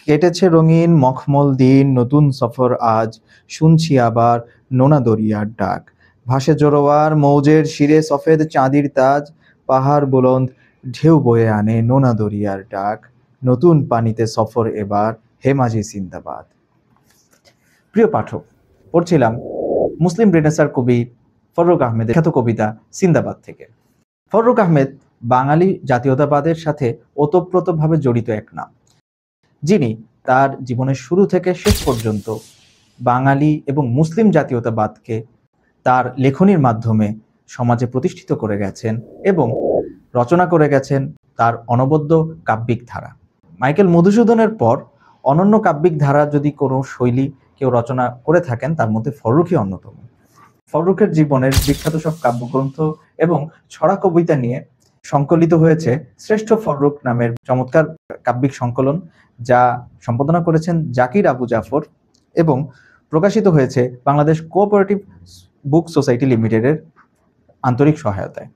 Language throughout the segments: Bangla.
কেটেছে রঙিন মখমল দিন, নতুন সফর আজ, শুনছি আবার নোনা দরিয়ার ডাক। ভাসে জোরোয়ার মৌজের শিরে সফেদ চাঁদির তাজ, পাহাড় বুলন্দ ঢেউ বয়ে আনে নোনা দরিয়ার ডাক। নতুন পানিতে সফর এবার, হে মাঝি জিন্দাবাদ। প্রিয় পাঠক, পড়ছিলাম মুসলিম রেনেসার কবি ফররুখ আহমেদের খ্যাত কবিতা জিন্দাবাদ থেকে। ফররুখ আহমেদ বাঙালি জাতীয়তাবাদের সাথে ওতপ্রোতভাবে জড়িত এক নাম, যিনি তার জীবনের শুরু থেকে শেষ পর্যন্ত বাঙালি এবং মুসলিম জাতীয়তাবাদকে তার লেখনীর মাধ্যমে সমাজে প্রতিষ্ঠিত করে গেছেন এবং রচনা করে গেছেন তার অনবদ্য কাব্যিক ধারা। মাইকেল মধুসূদনের পর অনন্য কাব্যিক ধারা যদি কোনো শৈলী কেউ রচনা করে থাকেন, তার মধ্যে ফররুখই অন্যতম। ফররুখের জীবনের বিখ্যাত সব কাব্যগ্রন্থ এবং ছড়া কবিতা নিয়ে সংকলিত হয়েছে শ্রেষ্ঠ ফররুখ নামের চমৎকার কাব্যিক সংকলন, যা সম্পাদনা করেছেন জাকির আবু জাফর এবং প্রকাশিত হয়েছে বাংলাদেশ কোঅপারেটিভ বুক সোসাইটি লিমিটেডের আন্তরিক সহায়তায়।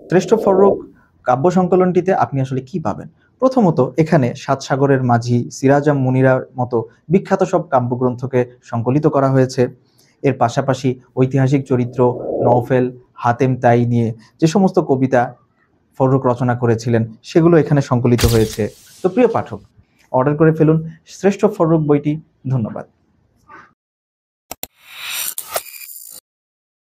শ্রেষ্ঠ ফররুখ কাব্য সংকলনটিতে আপনি আসলে কি পাবেন? প্রথমত, এখানে সাত সাগরের মাঝি, সিরাজাম মুনিরার মতো বিখ্যাত সব কাব্যগ্রন্থকে সংকলিত করা হয়েছে। এর পাশাপাশি ঐতিহাসিক চরিত্র, নওফেল, হাতেম তাই নিয়ে যে সমস্ত কবিতা ফররুখ রচনা করেছিলেন, সেগুলো এখানে সংকলিত হয়েছে। তো প্রিয় পাঠক, অর্ডার করে ফেলুন শ্রেষ্ঠ ফররুখ বইটি। ধন্যবাদ।